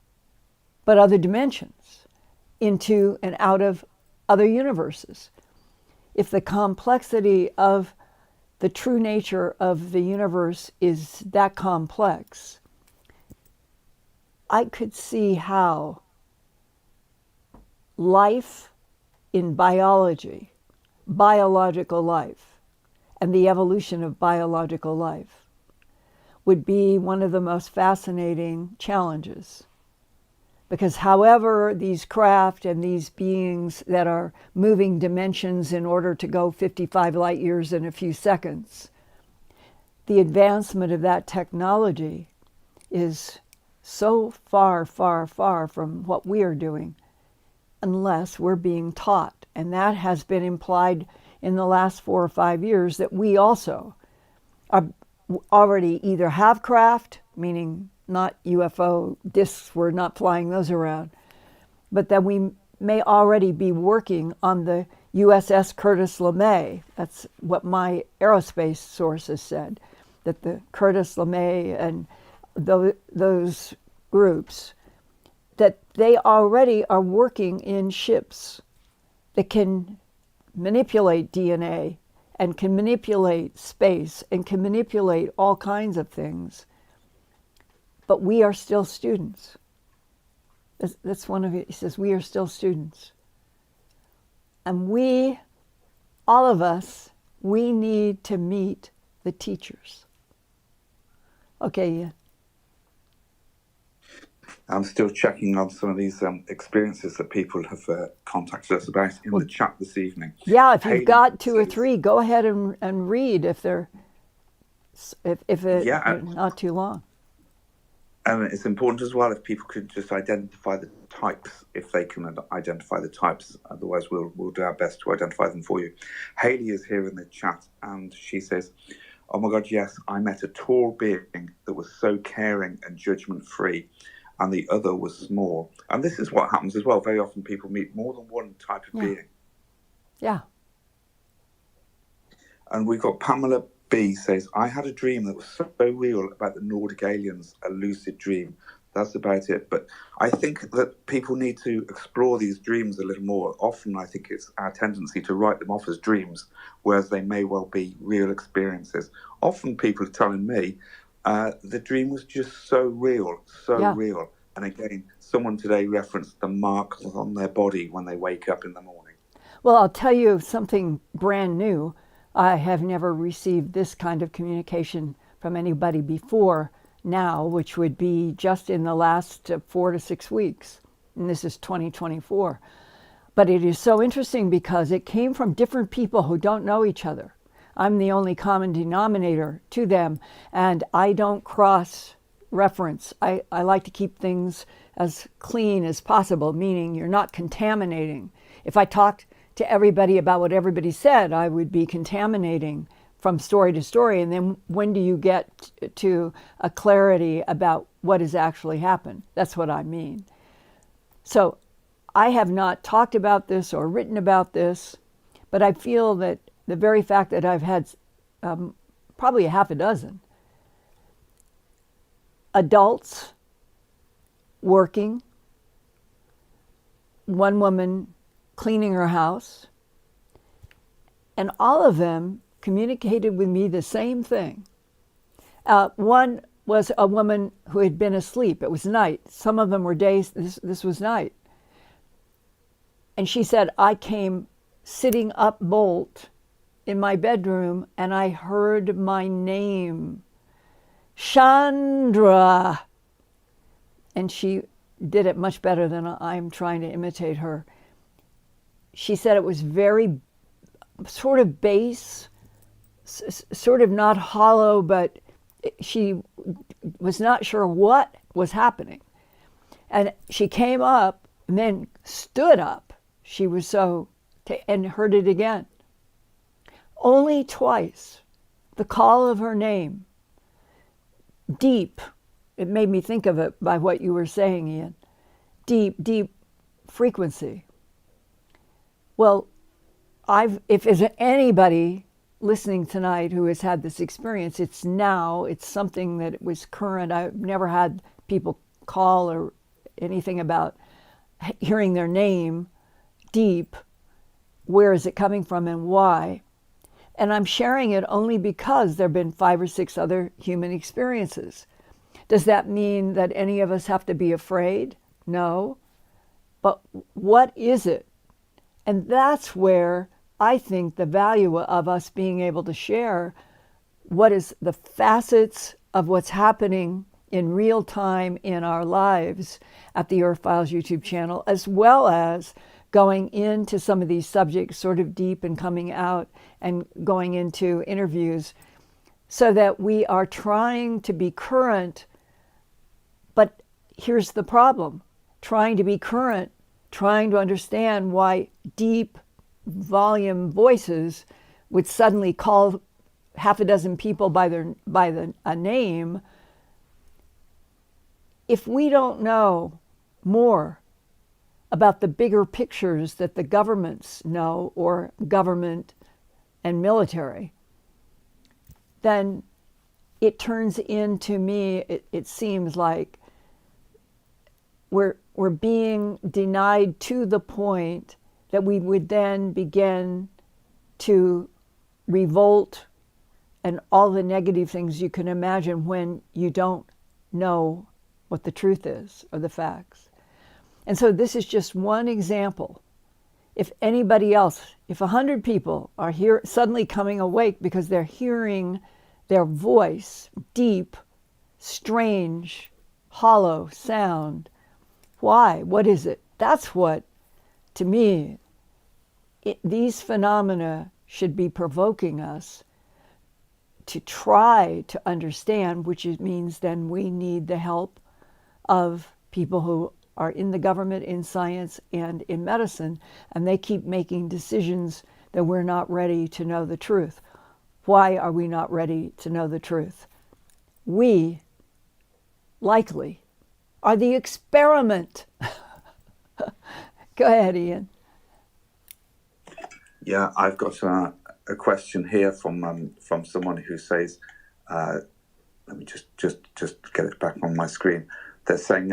A: but other dimensions, into and out of other universes? If the complexity of the true nature of the universe is that complex, I could see how life in biology, biological life, and the evolution of biological life would be one of the most fascinating challenges. Because however these craft and these beings that are moving dimensions in order to go 55 light years in a few seconds, the advancement of that technology is so far, far, far from what we are doing, unless we're being taught. And that has been implied in the last 4 or 5 years, that we also are already either have craft, meaning not UFO discs, we're not flying those around, but that we may already be working on the USS Curtis LeMay. That's what my aerospace sources said, that the Curtis LeMay and those groups, that they already are working in ships that can manipulate DNA and can manipulate space and can manipulate all kinds of things. But we are still students. That's one of it. He says, we are still students. And we, all of us, we need to meet the teachers. Okay, yeah.
D: I'm still checking on some of these experiences that people have contacted us about in the chat this evening.
A: Yeah, if you've got 2 or 3, go ahead and read if they're not too long.
D: And it's important as well if people could just identify the types, if they can identify the types. Otherwise, we'll do our best to identify them for you. Haley is here in the chat, and she says, "Oh my God, yes, I met a tall being that was so caring and judgment-free, and the other was small." And this is what happens as well. Very often people meet more than one type of being.
A: Yeah.
D: And we've got Pamela B says, "I had a dream that was so real about the Nordic aliens, a lucid dream. That's about it. But I think that people need to explore these dreams a little more. Often I think it's our tendency to write them off as dreams, whereas they may well be real experiences. Often people are telling me, the dream was just so real, real. And again, someone today referenced the marks on their body when they wake up in the morning."
A: Well, I'll tell you something brand new. I have never received this kind of communication from anybody before now, which would be just in the last 4 to 6 weeks. And this is 2024. But it is so interesting because it came from different people who don't know each other. I'm the only common denominator to them, and I don't cross-reference. I like to keep things as clean as possible, meaning you're not contaminating. If I talked to everybody about what everybody said, I would be contaminating from story to story. And then when do you get to a clarity about what has actually happened? That's what I mean. So I have not talked about this or written about this, but I feel that the very fact that I've had probably 6 adults working, one woman cleaning her house, and all of them communicated with me the same thing. One was a woman who had been asleep. It was night. Some of them were days. This was night. And she said, "I came sitting up bolt in my bedroom, and I heard my name, Chandra. And she did it much better than I'm trying to imitate her. She said it was very sort of bass, sort of not hollow, but she was not sure what was happening. And she came up and then stood up. She was so, and heard it again. Only twice, the call of her name, deep. It made me think of it by what you were saying, Ian. Deep, deep frequency. Well, if there's anybody listening tonight who has had this experience, it's something that was current. I've never had people call or anything about hearing their name deep. Where is it coming from and why? And I'm sharing it only because there have been 5 or 6 other human experiences. Does that mean that any of us have to be afraid? No. But what is it? And that's where I think the value of us being able to share what is the facets of what's happening in real time in our lives at the Earthfiles YouTube channel, as well as going into some of these subjects sort of deep and coming out and going into interviews so that we are trying to be current. But here's the problem, trying to be current, trying to understand why deep volume voices would suddenly call half a dozen people by a name. If we don't know more about the bigger pictures that the governments know, or government and military, then it turns into me, it seems like we're being denied to the point that we would then begin to revolt and all the negative things you can imagine when you don't know what the truth is or the facts. And so this is just one example. If anybody else, if 100 people are here suddenly coming awake because they're hearing their voice, deep, strange, hollow sound, why? What is it? That's what, to me, these phenomena should be provoking us to try to understand, which means then we need the help of people who are in the government, in science, and in medicine, and they keep making decisions that we're not ready to know the truth. Why are we not ready to know the truth? We, likely, are the experiment. Go ahead, Ian.
D: Yeah, I've got a question here from someone who says, let me just get it back on my screen. They're saying,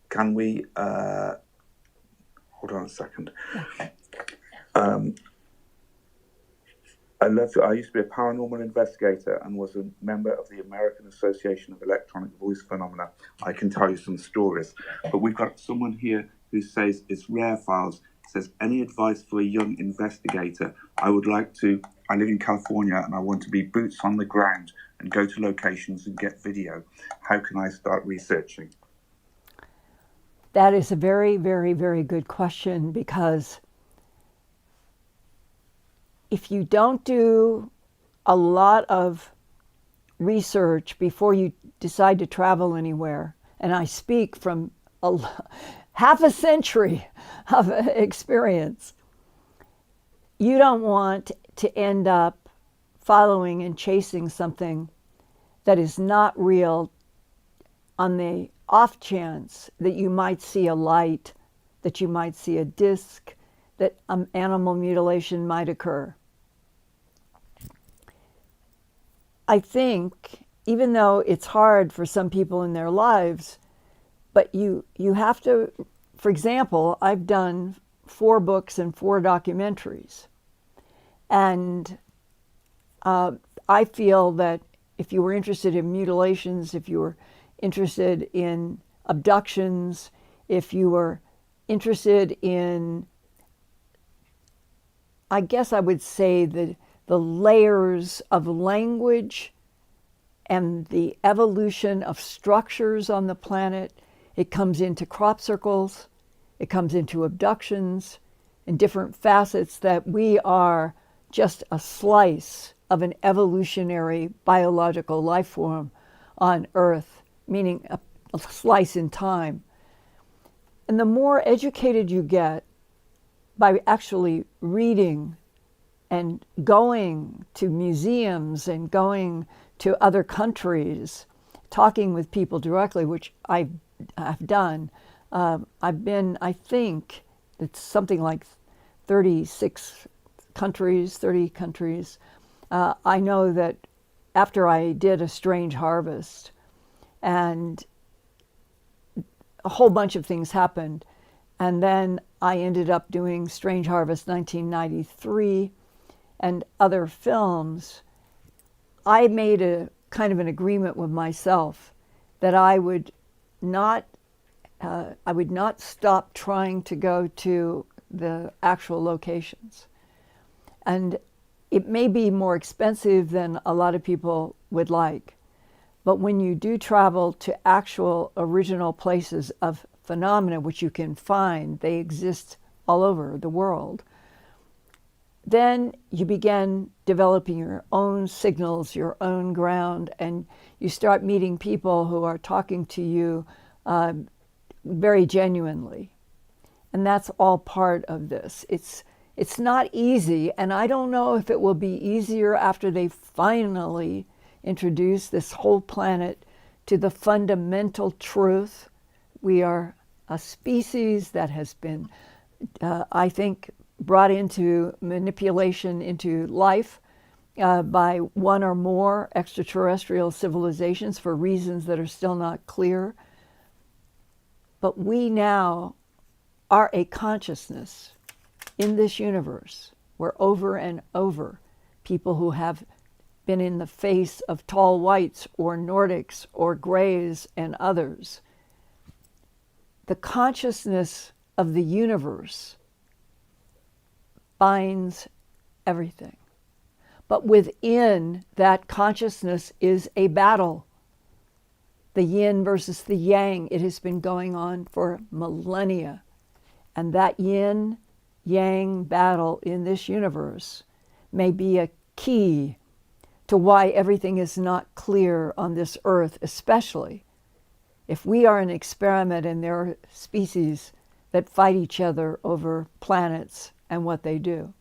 D: can we, hold on a second. I used to be a paranormal investigator and was a member of the American Association of Electronic Voice Phenomena. I can tell you some stories, but we've got someone here who says, it's Rare Files, says, any advice for a young investigator? I live in California and I want to be boots on the ground and go to locations and get video. How can I start researching?
A: That is a very, very, very good question, because if you don't do a lot of research before you decide to travel anywhere, and I speak from half a century of experience, you don't want to end up following and chasing something that is not real on the off chance that you might see a light, that you might see a disc, that animal mutilation might occur. I think, even though it's hard for some people in their lives, but you have to, for example, I've done 4 books and 4 documentaries. And I feel that if you were interested in mutilations, if you were interested in abductions, if you were interested in I guess I would say that the layers of language and the evolution of structures on the planet, it comes into crop circles, it comes into abductions, and different facets that we are just a slice of an evolutionary biological life form on Earth, meaning a slice in time. And the more educated you get by actually reading and going to museums and going to other countries, talking with people directly, which I've done. I've been, I think, it's something like 36 countries, 30 countries. I know that after I did A Strange Harvest, and a whole bunch of things happened, and then I ended up doing Strange Harvest 1993 and other films. I made a kind of an agreement with myself that I would not stop trying to go to the actual locations. And it may be more expensive than a lot of people would like, but when you do travel to actual original places of phenomena, which you can find, they exist all over the world, then you begin developing your own signals, your own ground, and you start meeting people who are talking to you very genuinely. And that's all part of this. It's not easy, and I don't know if it will be easier after they finally introduce this whole planet to the fundamental truth. We are a species that has been, I think, brought into manipulation into life by one or more extraterrestrial civilizations for reasons that are still not clear. But we now are a consciousness in this universe where over and over people who have been in the face of tall whites or Nordics or grays and others, the consciousness of the universe binds everything. But within that consciousness is a battle. The yin versus the yang. It has been going on for millennia. And that yin-yang battle in this universe may be a key to why everything is not clear on this earth, especially if we are an experiment and there are species that fight each other over planets and what they do.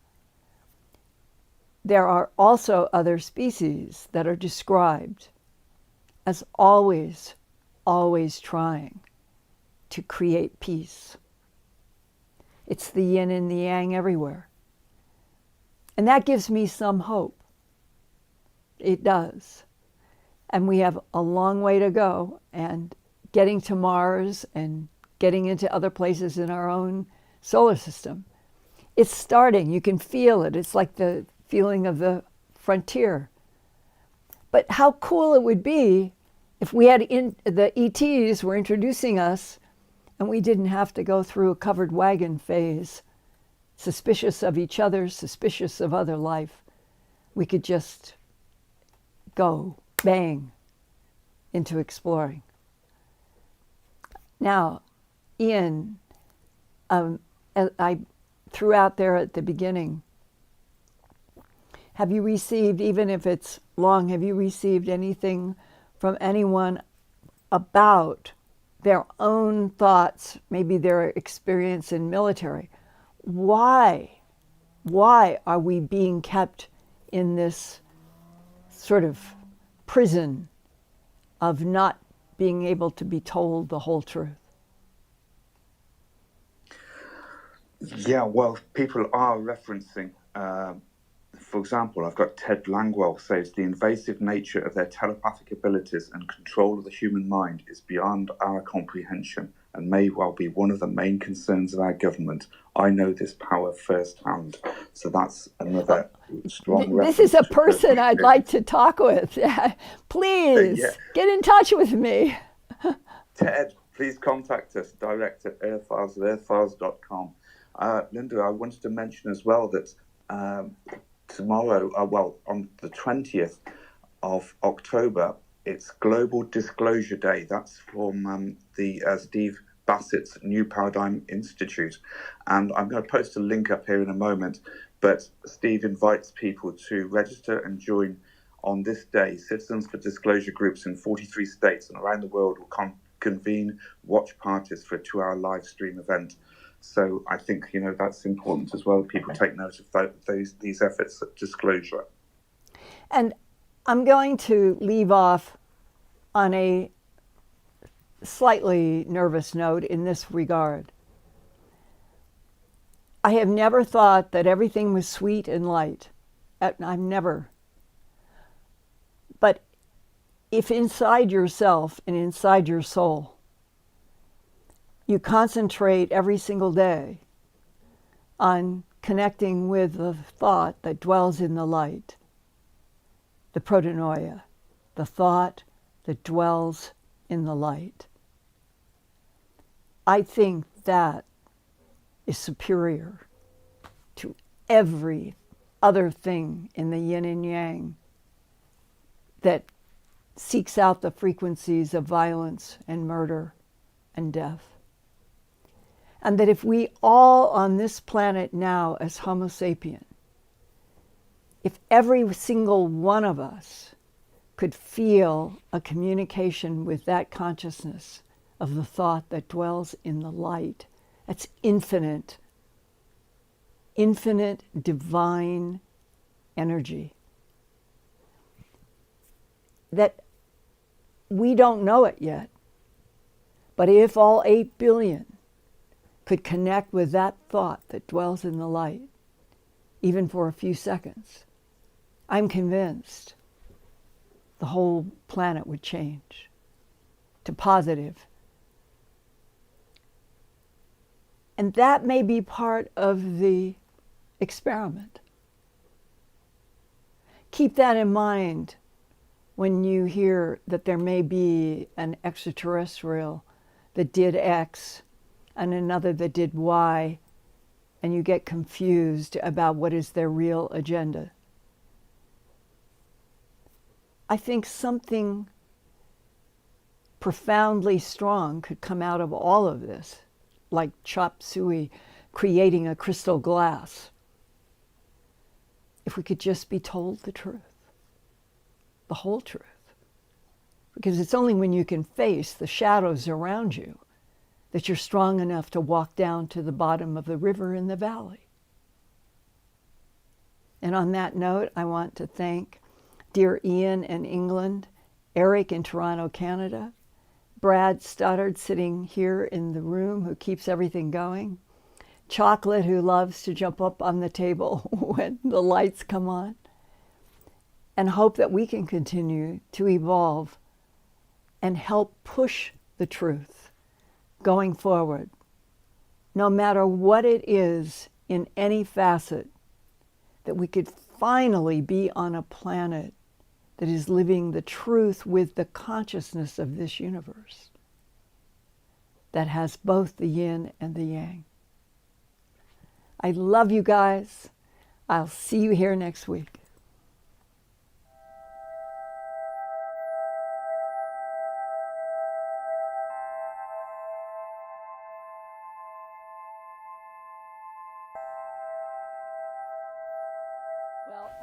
A: There are also other species that are described as always, always trying to create peace. It's the yin and the yang everywhere. And that gives me some hope. It does. And we have a long way to go, and getting to Mars and getting into other places in our own solar system. It's starting. You can feel it. It's like the feeling of the frontier. But how cool it would be if we had the ETs were introducing us and we didn't have to go through a covered wagon phase, suspicious of each other, suspicious of other life. We could just go, bang, into exploring. Now, Ian, I threw out there at the beginning, have you received, even if it's long, have you received anything from anyone about their own thoughts, maybe their experience in military? Why are we being kept in this sort of prison of not being able to be told the whole truth?
D: Yeah, well, people are referencing, for example, I've got Ted Langwell says the invasive nature of their telepathic abilities and control of the human mind is beyond our comprehension and may well be one of the main concerns of our government. I know this power firsthand. So that's another strong reference.
A: This is a person I'd like to talk with. Please, get in touch with me.
D: Ted, please contact us direct at Earthfiles at earthfiles.com. Linda, I wanted to mention as well that tomorrow, on the 20th of October, it's Global Disclosure Day. That's from the Steve Bassett's New Paradigm Institute. And I'm going to post a link up here in a moment, but Steve invites people to register and join on this day. Citizens for Disclosure groups in 43 states and around the world will convene watch parties for a 2-hour live stream event. So I think, that's important as well. People take note of these efforts at disclosure.
A: And I'm going to leave off on a slightly nervous note in this regard. I have never thought that everything was sweet and light. I've never. But if inside yourself and inside your soul, you concentrate every single day on connecting with the thought that dwells in the light, the protonoia, the thought that dwells in the light. I think that is superior to every other thing in the yin and yang that seeks out the frequencies of violence and murder and death. And that if we all on this planet now as Homo sapien, if every single one of us could feel a communication with that consciousness of the thought that dwells in the light, that's infinite divine energy, that we don't know it yet, but if all 8 billion could connect with that thought that dwells in the light, even for a few seconds, I'm convinced the whole planet would change to positive. And that may be part of the experiment. Keep that in mind when you hear that there may be an extraterrestrial that did X and another that did Y, and you get confused about what is their real agenda. I think something profoundly strong could come out of all of this, like chop suey creating a crystal glass, if we could just be told the truth, the whole truth. Because it's only when you can face the shadows around you that you're strong enough to walk down to the bottom of the river in the valley. And on that note, I want to thank dear Ian in England, Eric in Toronto, Canada, Brad Stoddard sitting here in the room who keeps everything going, Chocolate who loves to jump up on the table when the lights come on, and hope that we can continue to evolve and help push the truth going forward, no matter what it is in any facet, that we could finally be on a planet that is living the truth with the consciousness of this universe that has both the yin and the yang. I love you guys. I'll see you here next week.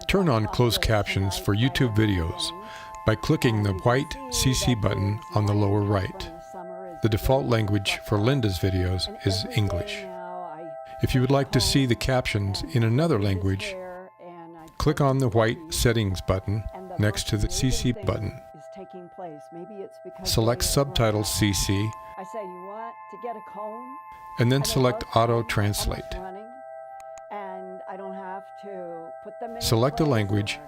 E: Turn on closed captions for YouTube videos by clicking the white CC button on the lower right. The default language for Linda's videos is English. If you would like to see the captions in another language, click on the white settings button next to the CC button. Select Subtitles CC, and then select Auto Translate. Select a language,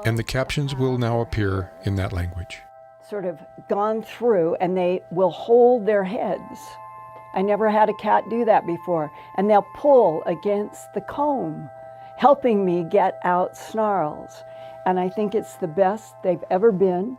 E: and the captions will now appear in that language.
A: Sort of gone through, and they will hold their heads. I never had a cat do that before. And they'll pull against the comb, helping me get out snarls. And I think it's the best they've ever been.